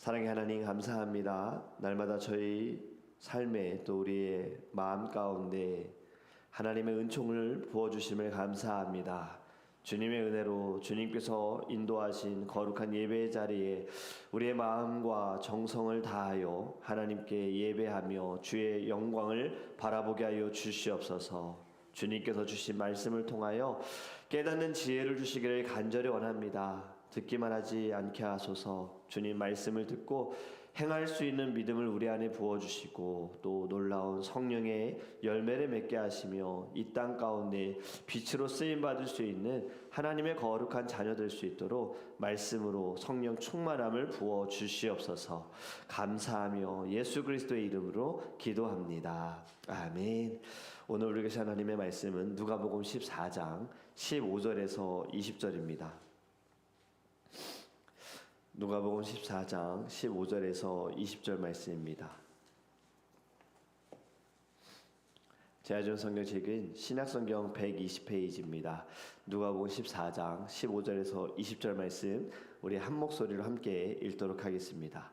사랑의 하나님 감사합니다. 날마다 저희 삶에 또 우리의 마음 가운데 하나님의 은총을 부어주심을 감사합니다. 주님의 은혜로 주님께서 인도하신 거룩한 예배의 자리에 우리의 마음과 정성을 다하여 하나님께 예배하며 주의 영광을 바라보게 하여 주시옵소서. 주님께서 주신 말씀을 통하여 깨닫는 지혜를 주시기를 간절히 원합니다. 듣기만 하지 않게 하소서. 주님 말씀을 듣고 행할 수 있는 믿음을 우리 안에 부어주시고 또 놀라운 성령의 열매를 맺게 하시며 이 땅 가운데 빛으로 쓰임받을 수 있는 하나님의 거룩한 자녀 될 수 있도록 말씀으로 성령 충만함을 부어주시옵소서. 감사하며 예수 그리스도의 이름으로 기도합니다. 아멘. 오늘 우리에게 주신 하나님의 말씀은 누가복음 14장 15절에서 20절입니다. 누가복음 14장 15절에서 20절 말씀입니다. 제가 준 성경책은 신약성경 120페이지입니다. 누가복음 14장 15절에서 20절 말씀 우리 한 목소리로 함께 읽도록 하겠습니다.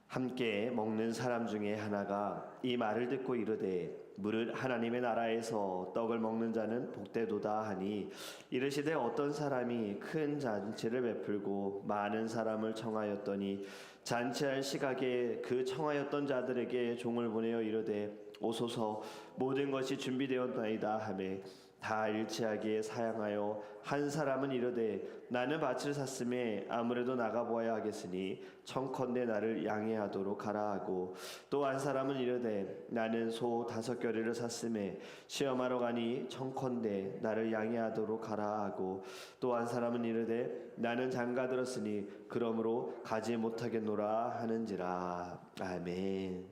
함께 먹는 사람 중에 하나가 이 말을 듣고 이르되 무릇 하나님의 나라에서 떡을 먹는 자는 복되도다 하니 이르시되 어떤 사람이 큰 잔치를 베풀고 많은 사람을 청하였더니 잔치할 시각에 그 청하였던 자들에게 종을 보내어 이르되 오소서 모든 것이 준비되었나이다 하매 다 일치하게 사양하여 한 사람은 이르되 나는 밭을 샀음에 아무래도 나가보아야 하겠으니 청컨대 나를 양해하도록 하라 하고 또 한 사람은 이르되 나는 소 5겨레를 샀음에 시험하러 가니 청컨대 나를 양해하도록 하라 하고 또 한 사람은 이르되 나는 장가 들었으니 그러므로 가지 못하겠노라 하는지라. 아멘.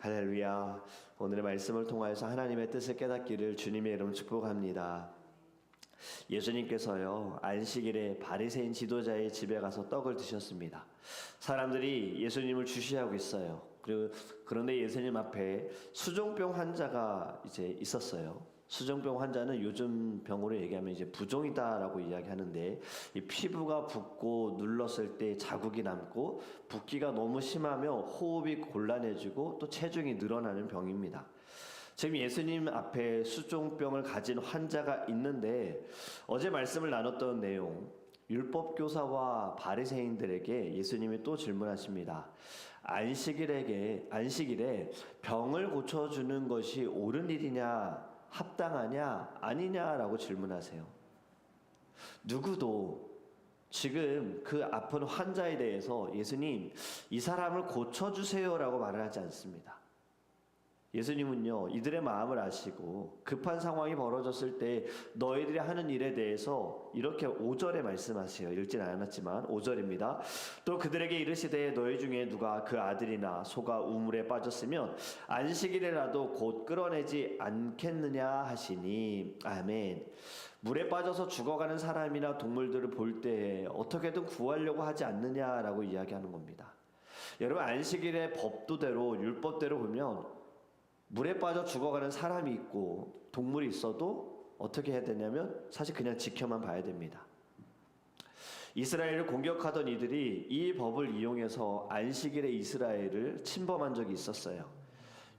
할렐루야. 오늘의 말씀을 통하여서 하나님의 뜻을 깨닫기를 주님의 이름으로 축복합니다. 예수님께서요 안식일에 바리새인 지도자의 집에 가서 떡을 드셨습니다. 사람들이 예수님을 주시하고 있어요. 그런데 예수님 앞에 수종병 환자가 이제 있었어요. 수종병 환자는 요즘 병으로 얘기하면 이제 부종이다라고 이야기하는데 이 피부가 붓고 눌렀을 때 자국이 남고 붓기가 너무 심하면 호흡이 곤란해지고 또 체중이 늘어나는 병입니다. 지금 예수님 앞에 수종병을 가진 환자가 있는데 어제 말씀을 나눴던 내용 율법교사와 바리새인들에게 예수님이 또 질문하십니다. 안식일에 병을 고쳐주는 것이 옳은 일이냐 합당하냐 아니냐라고 질문하세요. 누구도 지금 그 아픈 환자에 대해서 예수님 이 사람을 고쳐주세요라고 말을 하지 않습니다. 예수님은요 이들의 마음을 아시고 급한 상황이 벌어졌을 때 너희들이 하는 일에 대해서 이렇게 5절에 말씀하세요. 읽진 않았지만 5절입니다. 또 그들에게 이르시되 너희 중에 누가 그 아들이나 소가 우물에 빠졌으면 안식일에라도 곧 끌어내지 않겠느냐 하시니. 아멘. 물에 빠져서 죽어가는 사람이나 동물들을 볼 때 어떻게든 구하려고 하지 않느냐라고 이야기하는 겁니다. 여러분 안식일의 법도대로 율법대로 보면 물에 빠져 죽어가는 사람이 있고 동물이 있어도 어떻게 해야 되냐면 사실 그냥 지켜만 봐야 됩니다. 이스라엘을 공격하던 이들이 이 법을 이용해서 안식일에 이스라엘을 침범한 적이 있었어요.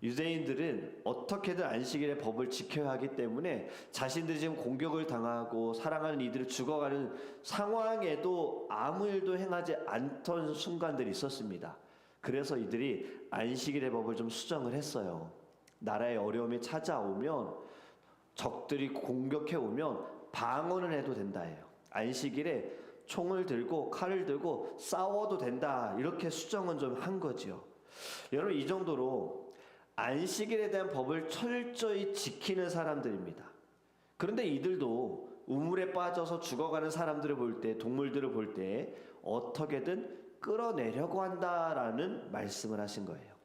유대인들은 어떻게든 안식일의 법을 지켜야 하기 때문에 자신들이 지금 공격을 당하고 사랑하는 이들을 죽어가는 상황에도 아무 일도 행하지 않던 순간들이 있었습니다. 그래서 이들이 안식일의 법을 좀 수정을 했어요. 나라에 어려움이 찾아오면 적들이 공격해오면 방어는 해도 된다 해요. 안식일에 총을 들고 칼을 들고 싸워도 된다 이렇게 수정은 좀 한 거죠. 여러분 이 정도로 안식일에 대한 법을 철저히 지키는 사람들입니다. 그런데 이들도 우물에 빠져서 죽어가는 사람들을 볼 때 동물들을 볼 때 어떻게든 끌어내려고 한다라는 말씀을 하신 거예요.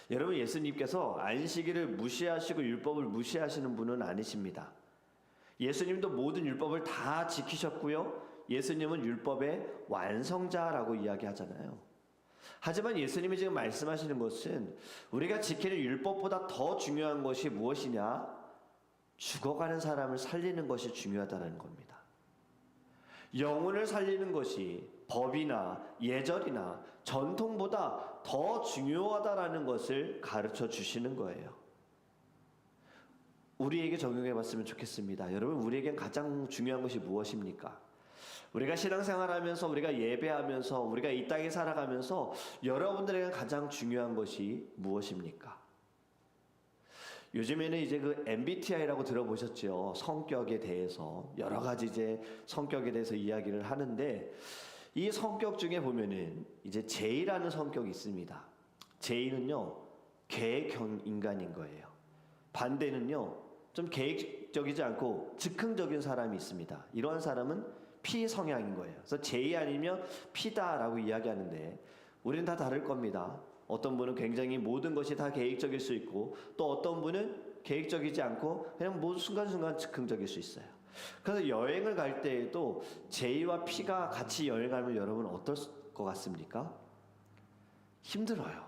여러분 예수님께서 안식일을 무시하시고 율법을 무시하시는 분은 아니십니다. 예수님도 모든 율법을 다 지키셨고요. 예수님은 율법의 완성자라고 이야기하잖아요. 하지만 예수님이 지금 말씀하시는 것은 우리가 지키는 율법보다 더 중요한 것이 무엇이냐? 죽어가는 사람을 살리는 것이 중요하다는 겁니다. 영혼을 살리는 것이 법이나 예절이나 전통보다 더 중요하다라는 것을 가르쳐 주시는 거예요. 우리에게 적용해 봤으면 좋겠습니다. 여러분, 우리에겐 가장 중요한 것이 무엇입니까? 우리가 신앙생활하면서, 우리가 예배하면서, 우리가 이 땅에 살아가면서 여러분들에게 가장 중요한 것이 무엇입니까? 요즘에는 이제 그 MBTI라고 들어보셨죠? 성격에 대해서 여러 가지 이제 성격에 대해서 이야기를 하는데, 이 성격 중에 보면은 이제 J라는 성격이 있습니다. J는요, 계획형 인간인 거예요. 반대는요, 좀 계획적이지 않고 즉흥적인 사람이 있습니다. 이러한 사람은 P 성향인 거예요. 그래서 J 아니면 P다라고 이야기하는데, 우리는 다 다를 겁니다. 어떤 분은 굉장히 모든 것이 다 계획적일 수 있고, 또 어떤 분은 계획적이지 않고 그냥 뭐 순간순간 즉흥적일 수 있어요. 그래서 여행을 갈 때에도 J와 P가 같이 여행하면 여러분 어떨 것 같습니까? 힘들어요.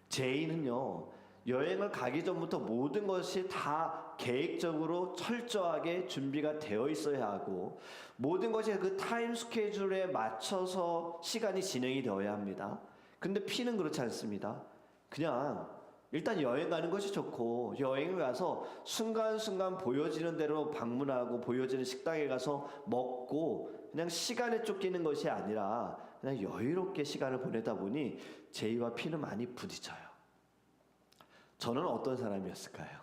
J는요, 여행을 가기 전부터 모든 것이 다 계획적으로 철저하게 준비가 되어 있어야 하고, 모든 것이 그 타임 스케줄에 맞춰서 시간이 진행이 되어야 합니다. 근데 P는 그렇지 않습니다. 그냥 일단 여행 가는 것이 좋고, 여행을 가서 순간순간 보여지는 대로 방문하고 보여지는 식당에 가서 먹고 그냥 시간에 쫓기는 것이 아니라 그냥 여유롭게 시간을 보내다 보니 J와 P는 많이 부딪혀요. 저는 어떤 사람이었을까요?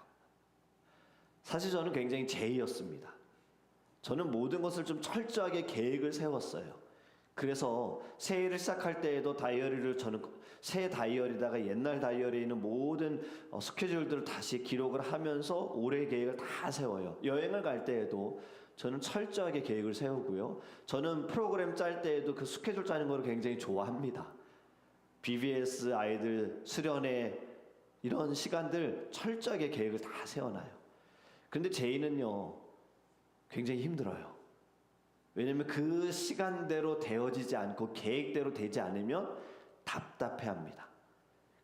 사실 저는 굉장히 J였습니다. 저는 모든 것을 좀 철저하게 계획을 세웠어요. 그래서 새해를 시작할 때에도 다이어리를, 저는 새 다이어리다가 옛날 다이어리에 있는 모든 스케줄들을 다시 기록을 하면서 올해 계획을 다 세워요. 여행을 갈 때에도 저는 철저하게 계획을 세우고요. 저는 프로그램 짤 때에도 그 스케줄 짜는 걸 굉장히 좋아합니다. BBS 아이들 수련회 이런 시간들 철저하게 계획을 다 세워놔요. 근데 J는요, 굉장히 힘들어요. 왜냐면 그 시간대로 되어지지 않고 계획대로 되지 않으면 답답해합니다.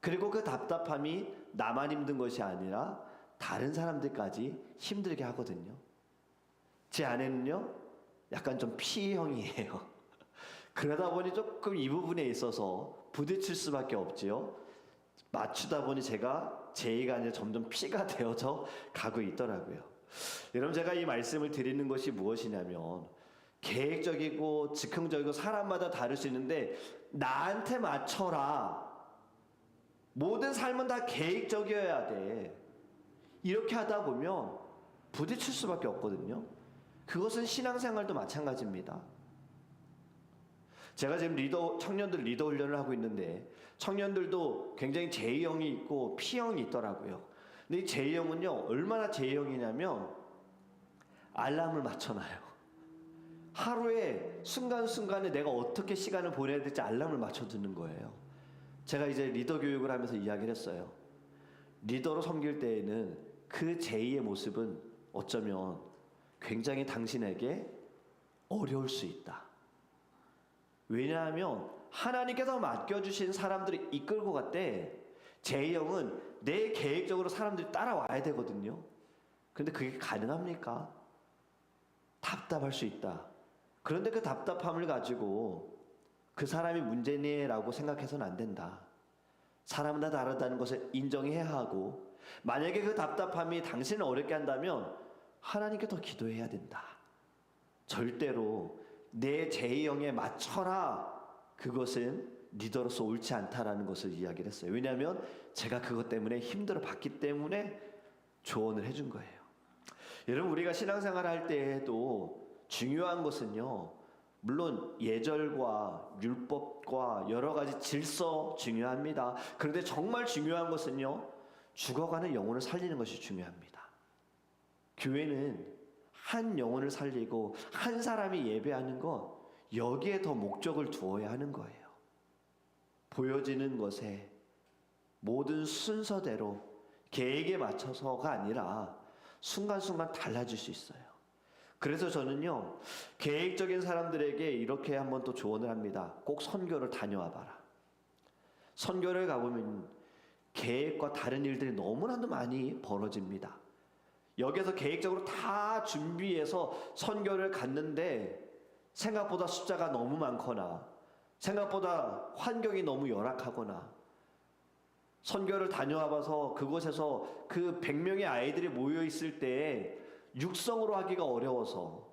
그리고 그 답답함이 나만 힘든 것이 아니라 다른 사람들까지 힘들게 하거든요. 제 아내는요, 약간 좀 P형이에요. 그러다 보니 조금 이 부분에 있어서 부딪힐 수밖에 없지요. 맞추다 보니 제가 J가 아니라 점점 P가 되어져 가고 있더라고요. 여러분, 제가 이 말씀을 드리는 것이 무엇이냐면, 계획적이고 즉흥적이고 사람마다 다를 수 있는데 나한테 맞춰라. 모든 삶은 다 계획적이어야 돼. 이렇게 하다 보면 부딪힐 수밖에 없거든요. 그것은 신앙생활도 마찬가지입니다. 제가 지금 청년들 리더 훈련을 하고 있는데, 청년들도 굉장히 J형이 있고 P형이 있더라고요. 근데 이 J형은요, 얼마나 J형이냐면 알람을 맞춰놔요. 하루에 순간순간에 내가 어떻게 시간을 보내야 될지 알람을 맞춰 두는 거예요. 제가 이제 리더 교육을 하면서 이야기를 했어요. 리더로 섬길 때에는 그 J의 모습은 어쩌면 굉장히 당신에게 어려울 수 있다. 왜냐하면 하나님께서 맡겨주신 사람들이 이끌고 갈 때 J형은 내 계획적으로 사람들이 따라와야 되거든요. 그런데 그게 가능합니까? 답답할 수 있다. 그런데 그 답답함을 가지고 그 사람이 문제네라고 생각해서는 안 된다. 사람은 다 다르다는 것을 인정해야 하고, 만약에 그 답답함이 당신을 어렵게 한다면 하나님께 더 기도해야 된다. 절대로 내 J형에 맞춰라. 그것은 리더로서 옳지 않다라는 것을 이야기를 했어요. 왜냐하면 제가 그것 때문에 힘들어 봤기 때문에 조언을 해준 거예요. 여러분, 우리가 신앙생활 할 때에도 중요한 것은요, 물론 예절과 율법과 여러 가지 질서 중요합니다. 그런데 정말 중요한 것은요, 죽어가는 영혼을 살리는 것이 중요합니다. 교회는 한 영혼을 살리고 한 사람이 예배하는 것, 여기에 더 목적을 두어야 하는 거예요. 보여지는 것에 모든 순서대로 계획에 맞춰서가 아니라 순간순간 달라질 수 있어요. 그래서 저는요, 계획적인 사람들에게 이렇게 한번 또 조언을 합니다. 꼭 선교를 다녀와 봐라. 선교를 가보면 계획과 다른 일들이 너무나도 많이 벌어집니다. 여기서 계획적으로 다 준비해서 선교를 갔는데 생각보다 숫자가 너무 많거나 생각보다 환경이 너무 열악하거나 선교를 다녀와 봐서 그곳에서 그 100명의 아이들이 모여 있을 때에 육성으로 하기가 어려워서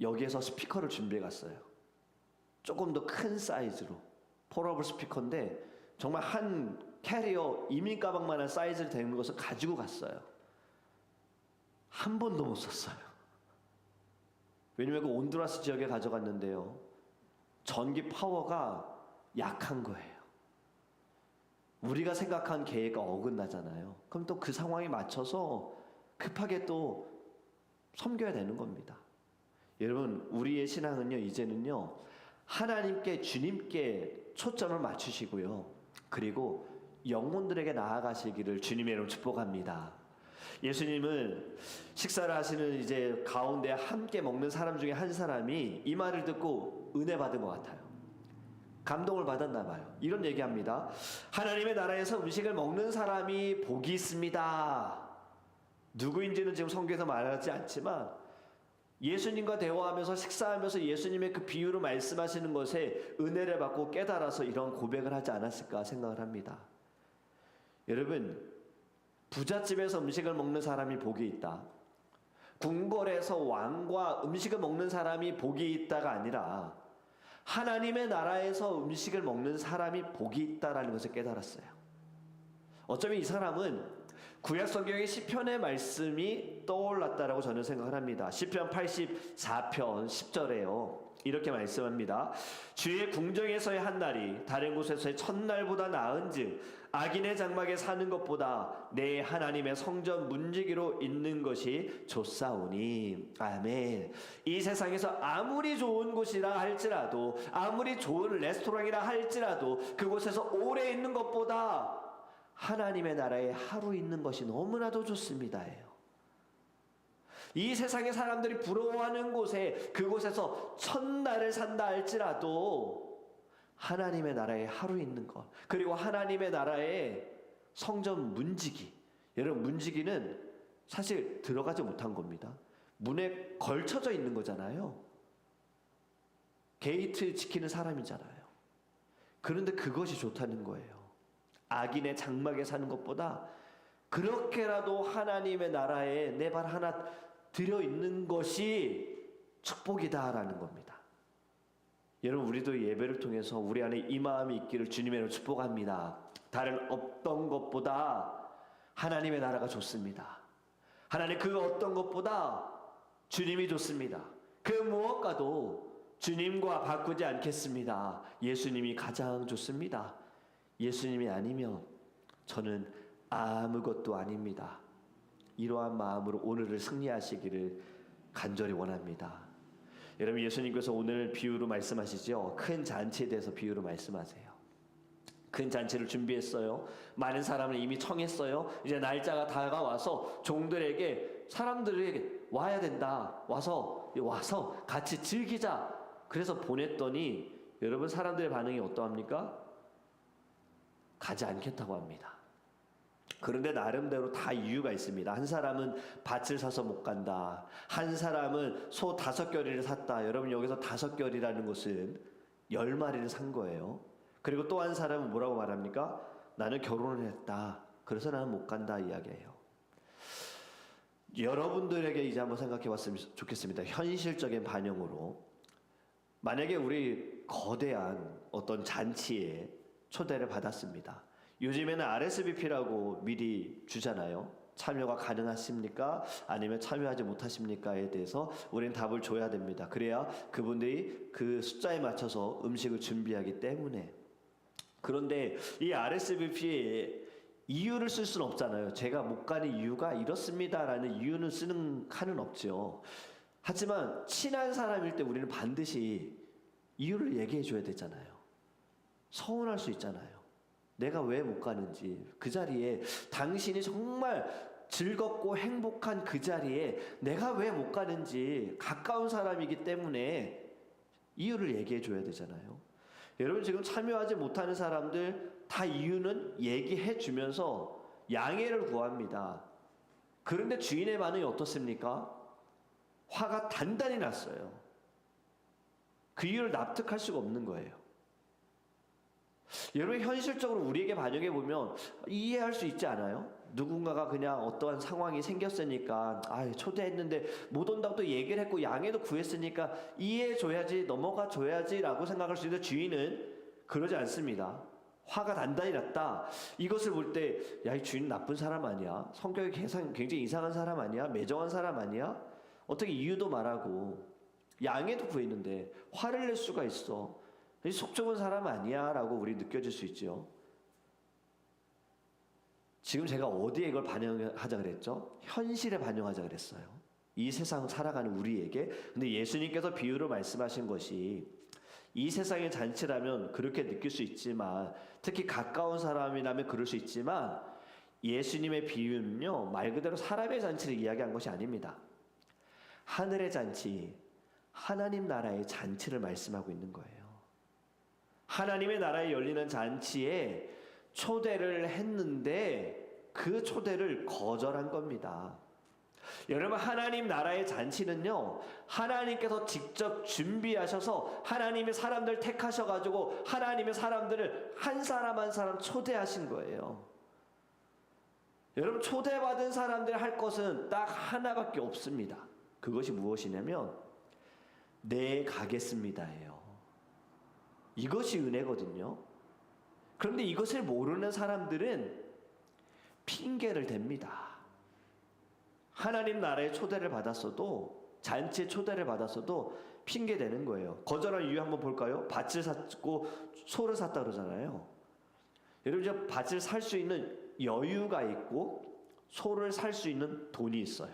여기에서 스피커를 준비해 갔어요. 조금 더 큰 사이즈로 폴더블 스피커인데 정말 한 캐리어 이민 가방만한 사이즈를 되는 것을 가지고 갔어요. 한 번도 못 썼어요. 왜냐면 그 온두라스 지역에 가져갔는데요, 전기 파워가 약한 거예요. 우리가 생각한 계획과 어긋나잖아요. 그럼 또 그 상황에 맞춰서 급하게 또 섬겨야 되는 겁니다. 여러분, 우리의 신앙은요, 이제는요, 하나님께, 주님께 초점을 맞추시고요, 그리고 영혼들에게 나아가시기를 주님의 이름으로 축복합니다. 예수님은 식사를 하시는 이제 가운데 함께 먹는 사람 중에 한 사람이 이 말을 듣고 은혜 받은 것 같아요. 감동을 받았나 봐요. 이런 얘기합니다. 하나님의 나라에서 음식을 먹는 사람이 복이 있습니다. 누구인지는 지금 성경에서 말하지 않지만 예수님과 대화하면서 식사하면서 예수님의 그 비유로 말씀하시는 것에 은혜를 받고 깨달아서 이런 고백을 하지 않았을까 생각을 합니다. 여러분, 부잣집에서 음식을 먹는 사람이 복이 있다, 궁궐에서 왕과 음식을 먹는 사람이 복이 있다가 아니라 하나님의 나라에서 음식을 먹는 사람이 복이 있다라는 것을 깨달았어요. 어쩌면 이 사람은 구약 성경의 시편의 말씀이 떠올랐다라고 저는 생각을 합니다. 시편 84편 10절에요. 이렇게 말씀합니다. 주의 궁정에서의 한 날이 다른 곳에서의 첫날보다 나은즉 악인의 장막에 사는 것보다 내 하나님의 성전 문지기로 있는 것이 좋사오니. 아멘. 이 세상에서 아무리 좋은 곳이라 할지라도, 아무리 좋은 레스토랑이라 할지라도 그곳에서 오래 있는 것보다 하나님의 나라에 하루 있는 것이 너무나도 좋습니다예요. 이 세상의 사람들이 부러워하는 곳에, 그곳에서 첫날을 산다 할지라도 하나님의 나라에 하루 있는 것, 그리고 하나님의 나라의 성전 문지기, 여러분, 문지기는 사실 들어가지 못한 겁니다. 문에 걸쳐져 있는 거잖아요. 게이트 지키는 사람이잖아요. 그런데 그것이 좋다는 거예요. 악인의 장막에 사는 것보다 그렇게라도 하나님의 나라에 내 발 하나 들여 있는 것이 축복이다라는 겁니다. 여러분, 우리도 예배를 통해서 우리 안에 이 마음이 있기를 주님의 이름으로 축복합니다. 다른 어떤 것보다 하나님의 나라가 좋습니다. 하나님 그 어떤 것보다 주님이 좋습니다. 그 무엇과도 주님과 바꾸지 않겠습니다. 예수님이 가장 좋습니다. 예수님이 아니면 저는 아무것도 아닙니다. 이러한 마음으로 오늘을 승리하시기를 간절히 원합니다. 여러분, 예수님께서 오늘 비유로 말씀하시죠. 큰 잔치에 대해서 비유로 말씀하세요. 큰 잔치를 준비했어요. 많은 사람을 이미 청했어요. 이제 날짜가 다가와서 종들에게, 사람들에게 와야 된다, 와서 같이 즐기자, 그래서 보냈더니 여러분, 사람들의 반응이 어떠합니까? 가지 않겠다고 합니다. 그런데 나름대로 다 이유가 있습니다. 한 사람은 밭을 사서 못 간다, 한 사람은 소 5겨리를 샀다. 여러분, 여기서 5겨리라는 것은 10마리를 산 거예요. 그리고 또 한 사람은 뭐라고 말합니까? 나는 결혼을 했다, 그래서 나는 못 간다 이야기해요. 여러분들에게 이제 한번 생각해 봤으면 좋겠습니다. 현실적인 반영으로, 만약에 우리 거대한 어떤 잔치에 초대를 받았습니다. 요즘에는 RSVP라고 미리 주잖아요. 참여가 가능하십니까? 아니면 참여하지 못하십니까?에 대해서 우리는 답을 줘야 됩니다. 그래야 그분들이 그 숫자에 맞춰서 음식을 준비하기 때문에. 그런데 이 RSVP에 이유를 쓸 수는 없잖아요. 제가 못 가는 이유가 이렇습니다라는 이유는 쓰는 칸은 없죠. 하지만 친한 사람일 때 우리는 반드시 이유를 얘기해 줘야 되잖아요. 서운할 수 있잖아요. 내가 왜 못 가는지, 그 자리에 당신이 정말 즐겁고 행복한 그 자리에 내가 왜 못 가는지, 가까운 사람이기 때문에 이유를 얘기해 줘야 되잖아요. 여러분, 지금 참여하지 못하는 사람들 다 이유는 얘기해 주면서 양해를 구합니다. 그런데 주인의 반응이 어떻습니까? 화가 단단히 났어요. 그 이유를 납득할 수가 없는 거예요. 여러분, 현실적으로 우리에게 반영해 보면 이해할 수 있지 않아요? 누군가가 그냥 어떠한 상황이 생겼으니까 초대했는데 못 온다고 또 얘기를 했고 양해도 구했으니까 이해해 줘야지, 넘어가 줘야지라고 생각할 수 있는데, 주인은 그러지 않습니다. 화가 단단히 났다. 이것을 볼 때 야, 이 주인 나쁜 사람 아니야? 성격이 굉장히 이상한 사람 아니야? 매정한 사람 아니야? 어떻게 이유도 말하고 양해도 구했는데 화를 낼 수가 있어? 속 좁은 사람 아니야? 라고 우리 느껴질 수 있죠. 지금 제가 어디에 이걸 반영하자 그랬죠? 현실에 반영하자 그랬어요. 이 세상 살아가는 우리에게. 근데 예수님께서 비유로 말씀하신 것이 이 세상의 잔치라면 그렇게 느낄 수 있지만, 특히 가까운 사람이라면 그럴 수 있지만, 예수님의 비유는요, 말 그대로 사람의 잔치를 이야기한 것이 아닙니다. 하늘의 잔치, 하나님 나라의 잔치를 말씀하고 있는 거예요. 하나님의 나라에 열리는 잔치에 초대를 했는데 그 초대를 거절한 겁니다. 여러분, 하나님 나라의 잔치는요, 하나님께서 직접 준비하셔서 하나님의 사람들 택하셔가지고 하나님의 사람들을 한 사람 한 사람 초대하신 거예요. 여러분, 초대받은 사람들이 할 것은 딱 하나밖에 없습니다. 그것이 무엇이냐면 네, 가겠습니다예요. 이것이 은혜거든요. 그런데 이것을 모르는 사람들은 핑계를 댑니다. 하나님 나라의 초대를 받았어도, 잔치의 초대를 받았어도 핑계 대는 거예요. 거절한 이유 한번 볼까요? 밭을 샀고 소를 샀다 그러잖아요. 여러분, 저 밭을 살 수 있는 여유가 있고 소를 살 수 있는 돈이 있어요.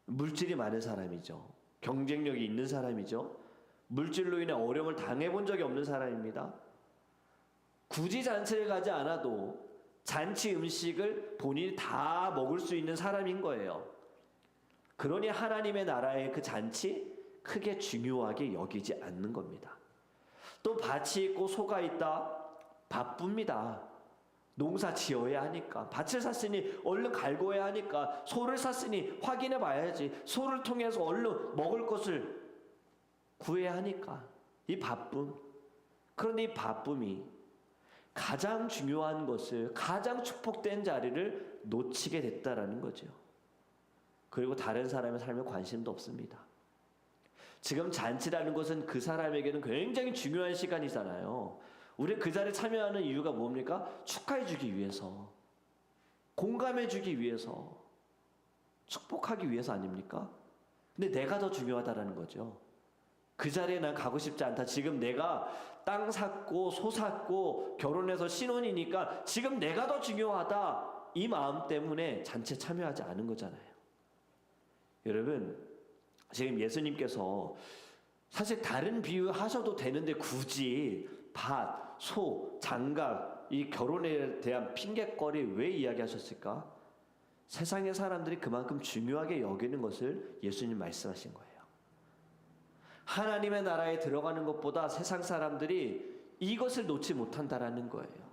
물질이 많은 사람이죠. 경쟁력이 있는 사람이죠. 물질로 인해 어려움을 당해본 적이 없는 사람입니다. 굳이 잔치를 가지 않아도 잔치 음식을 본인이 다 먹을 수 있는 사람인 거예요. 그러니 하나님의 나라의 그 잔치 크게 중요하게 여기지 않는 겁니다. 또 밭이 있고 소가 있다, 바쁩니다. 농사 지어야 하니까. 밭을 샀으니 얼른 갈고야 하니까. 소를 샀으니 확인해 봐야지. 소를 통해서 얼른 먹을 것을 구해야 하니까. 이 바쁨. 그런데 이 바쁨이 가장 중요한 것을, 가장 축복된 자리를 놓치게 됐다라는 거죠. 그리고 다른 사람의 삶에 관심도 없습니다. 지금 잔치라는 것은 그 사람에게는 굉장히 중요한 시간이잖아요. 우리 그 자리에 참여하는 이유가 뭡니까? 축하해주기 위해서, 공감해주기 위해서, 축복하기 위해서 아닙니까? 근데 내가 더 중요하다라는 거죠. 그 자리에 난 가고 싶지 않다. 지금 내가 땅 샀고 소 샀고 결혼해서 신혼이니까 지금 내가 더 중요하다. 이 마음 때문에 잔치에 참여하지 않은 거잖아요. 여러분, 지금 예수님께서 사실 다른 비유 하셔도 되는데 굳이 밭, 소, 장각, 이 결혼에 대한 핑계거리 왜 이야기하셨을까? 세상의 사람들이 그만큼 중요하게 여기는 것을 예수님 말씀하신 거예요. 하나님의 나라에 들어가는 것보다 세상 사람들이 이것을 놓지 못한다라는 거예요.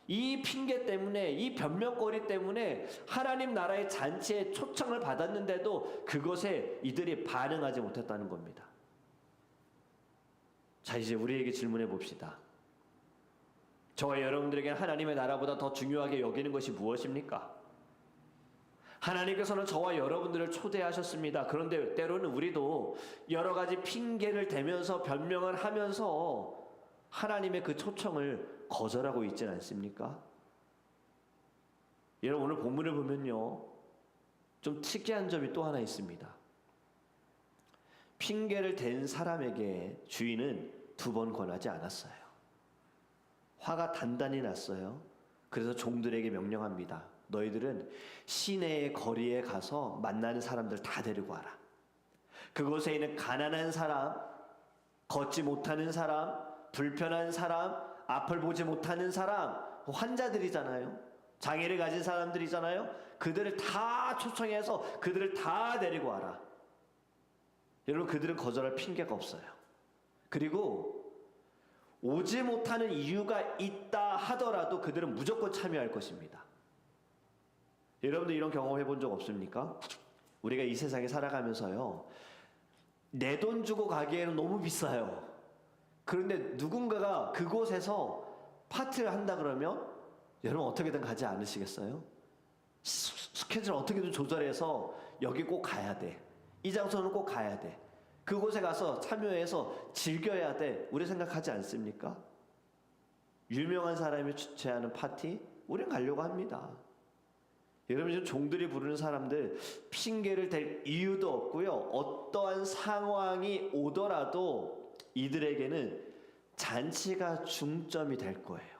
이 핑계 때문에, 이 변명거리 때문에 하나님 나라의 잔치에 초청을 받았는데도 그것에 이들이 반응하지 못했다는 겁니다. 자, 이제 우리에게 질문해 봅시다. 저와 여러분들에게 하나님의 나라보다 더 중요하게 여기는 것이 무엇입니까? 하나님께서는 저와 여러분들을 초대하셨습니다. 그런데 때로는 우리도 여러 가지 핑계를 대면서 변명을 하면서 하나님의 그 초청을 거절하고 있지는 않습니까? 여러분, 오늘 본문을 보면요, 좀 특이한 점이 또 하나 있습니다. 핑계를 댄 사람에게 주인은 2번 권하지 않았어요. 화가 단단히 났어요. 그래서 종들에게 명령합니다. 너희들은 시내의 거리에 가서 만나는 사람들 다 데리고 와라. 그곳에 있는 가난한 사람, 걷지 못하는 사람, 불편한 사람, 앞을 보지 못하는 사람, 환자들이잖아요. 장애를 가진 사람들이잖아요. 그들을 다 초청해서 그들을 다 데리고 와라. 여러분, 그들은 거절할 핑계가 없어요. 그리고 오지 못하는 이유가 있다 하더라도 그들은 무조건 참여할 것입니다. 여러분들 이런 경험 해본 적 없습니까? 우리가 이 세상에 살아가면서요, 내 돈 주고 가기에는 너무 비싸요. 그런데 누군가가 그곳에서 파티를 한다 그러면 여러분 어떻게든 가지 않으시겠어요? 스케줄 어떻게든 조절해서 여기 꼭 가야 돼. 이 장소는 꼭 가야 돼. 그곳에 가서 참여해서 즐겨야 돼. 우리 생각하지 않습니까? 유명한 사람이 주최하는 파티? 우린 가려고 합니다. 여러분 지금 종들이 부르는 사람들 핑계를 댈 이유도 없고요. 어떠한 상황이 오더라도 이들에게는 잔치가 중점이 될 거예요.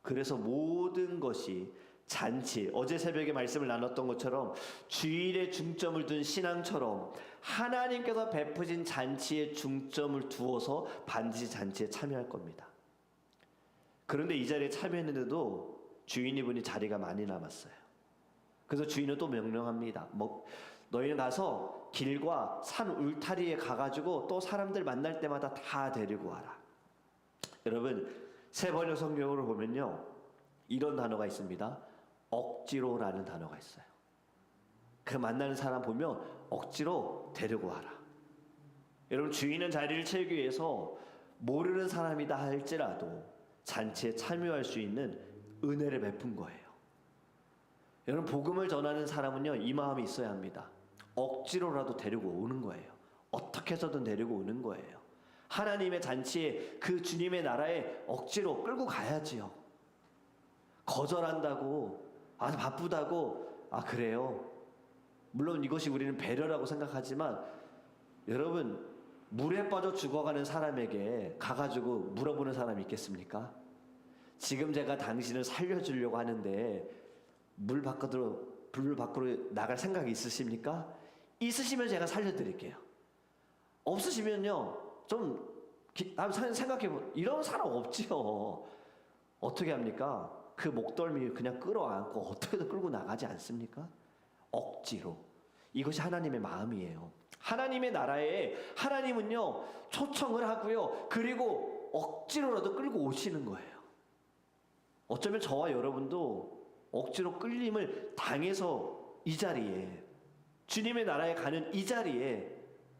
그래서 모든 것이 잔치, 어제 새벽에 말씀을 나눴던 것처럼 주일에 중점을 둔 신앙처럼 하나님께서 베푸신 잔치에 중점을 두어서 반드시 잔치에 참여할 겁니다. 그런데 이 자리에 참여했는데도 주인이분이 자리가 많이 남았어요. 그래서 주인은 또 명령합니다. 너희는 가서 길과 산 울타리에 가가지고 또 사람들 만날 때마다 다 데리고 와라. 여러분 새 번역 성경으로 보면요 이런 단어가 있습니다. 억지로라는 단어가 있어요. 그 만나는 사람 보면 억지로 데리고 와라. 여러분 주인은 자리를 채우기 위해서 모르는 사람이다 할지라도 잔치에 참여할 수 있는 은혜를 베푼 거예요. 여러분 복음을 전하는 사람은요 이 마음이 있어야 합니다. 억지로라도 데리고 오는 거예요. 어떻게 해서든 데리고 오는 거예요. 하나님의 잔치에 그 주님의 나라에 억지로 끌고 가야지요. 거절한다고 바쁘다고 그래요. 물론 이것이 우리는 배려라고 생각하지만 여러분 물에 빠져 죽어가는 사람에게 가가지고 물어보는 사람이 있겠습니까? 지금 제가 당신을 살려주려고 하는데 물 밖으로 나갈 생각이 있으십니까? 있으시면 제가 살려드릴게요. 없으시면요 좀 생각해보면 이런 사람 없지요. 어떻게 합니까? 그 목덜미 그냥 끌어안고 어떻게든 끌고 나가지 않습니까? 억지로. 이것이 하나님의 마음이에요. 하나님의 나라에 하나님은요 초청을 하고요 그리고 억지로라도 끌고 오시는 거예요. 어쩌면 저와 여러분도 억지로 끌림을 당해서 이 자리에 주님의 나라에 가는 이 자리에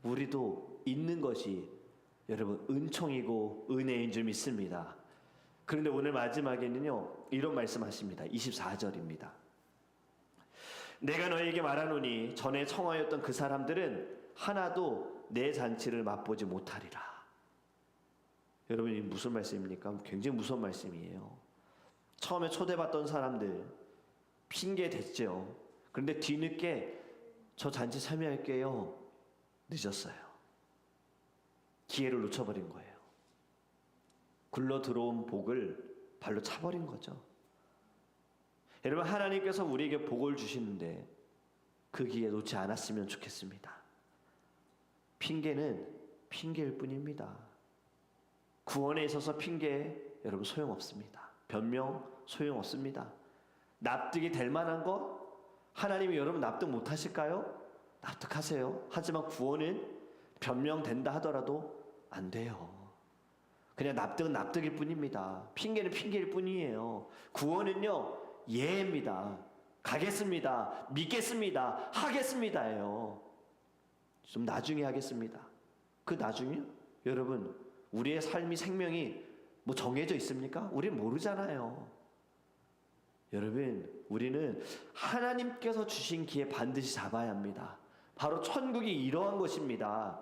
우리도 있는 것이 여러분 은총이고 은혜인 줄 믿습니다. 그런데 오늘 마지막에는요 이런 말씀하십니다. 24절입니다. 내가 너에게 말하노니 전에 청하였던 그 사람들은 하나도 내 잔치를 맛보지 못하리라. 여러분 이 무슨 말씀입니까? 굉장히 무서운 말씀이에요. 처음에 초대받던 사람들 핑계 댔죠. 그런데 뒤늦게 저 잔치 참여할게요. 늦었어요. 기회를 놓쳐버린 거예요. 굴러 들어온 복을 발로 차버린 거죠. 여러분 하나님께서 우리에게 복을 주시는데 그 기회 놓지 않았으면 좋겠습니다. 핑계는 핑계일 뿐입니다. 구원에 있어서 핑계 여러분 소용없습니다. 변명 소용없습니다. 납득이 될 만한 거 하나님이 여러분 납득 못하실까요? 납득하세요. 하지만 구원은 변명된다 하더라도 안 돼요. 그냥 납득은 납득일 뿐입니다. 핑계는 핑계일 뿐이에요. 구원은요 예입니다. 가겠습니다. 믿겠습니다. 하겠습니다예요. 좀 나중에 하겠습니다. 그 나중에 여러분 우리의 삶이 생명이 정해져 있습니까? 우리는 모르잖아요. 여러분 우리는 하나님께서 주신 기회 반드시 잡아야 합니다. 바로 천국이 이러한 것입니다.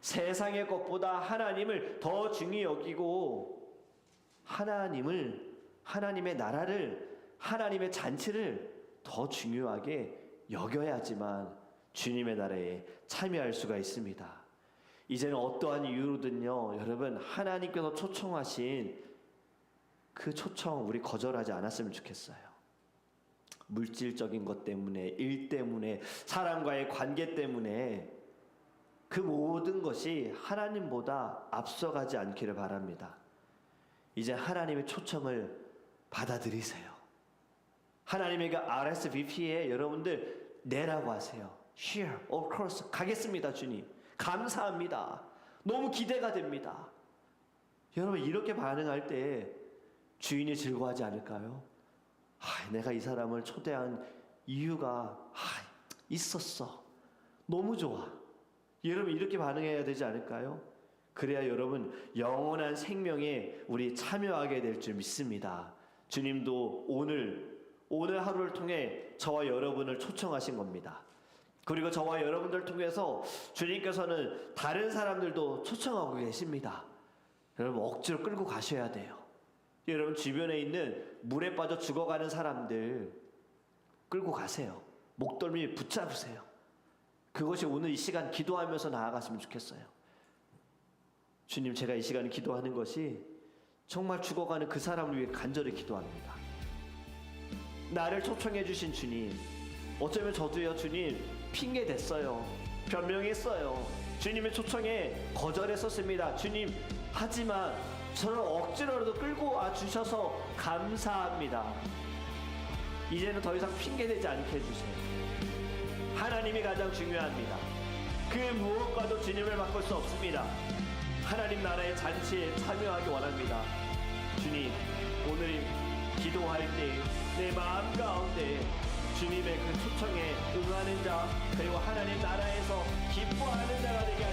세상의 것보다 하나님을 더 중히 여기고 하나님의 나라를 하나님의 잔치를 더 중요하게 여겨야지만 주님의 나라에 참여할 수가 있습니다. 이제는 어떠한 이유로든요 여러분 하나님께서 초청하신 그 초청 우리 거절하지 않았으면 좋겠어요. 물질적인 것 때문에 일 때문에 사람과의 관계 때문에 그 모든 것이 하나님보다 앞서가지 않기를 바랍니다. 이제 하나님의 초청을 받아들이세요. 하나님의 그 RSVP에 여러분들 내라고 하세요. Sure, of course, 가겠습니다 주님. 감사합니다. 너무 기대가 됩니다. 여러분 이렇게 반응할 때 주인이 즐거워하지 않을까요? 내가 이 사람을 초대한 이유가 있었어. 너무 좋아. 여러분 이렇게 반응해야 되지 않을까요? 그래야 여러분 영원한 생명에 우리 참여하게 될 줄 믿습니다. 주님도 오늘 하루를 통해 저와 여러분을 초청하신 겁니다. 그리고 저와 여러분들 통해서 주님께서는 다른 사람들도 초청하고 계십니다. 여러분 억지로 끌고 가셔야 돼요. 여러분 주변에 있는 물에 빠져 죽어가는 사람들 끌고 가세요. 목덜미 붙잡으세요. 그것이 오늘 이 시간 기도하면서 나아갔으면 좋겠어요. 주님, 제가 이 시간에 기도하는 것이 정말 죽어가는 그 사람을 위해 간절히 기도합니다. 나를 초청해 주신 주님, 어쩌면 저도요 주님 핑계 댔어요. 변명했어요. 주님의 초청에 거절했었습니다. 주님, 하지만 저를 억지로라도 끌고 와 주셔서 감사합니다. 이제는 더 이상 핑계대지 않게 해주세요. 하나님이 가장 중요합니다. 그 무엇과도 주님을 바꿀 수 없습니다. 하나님 나라의 잔치에 참여하기 원합니다. 주님, 오늘 기도할 때 내 마음 가운데 주님의 그 초청에 응하는 자, 그리고 하나님 나라에서 기뻐하는 자가 되게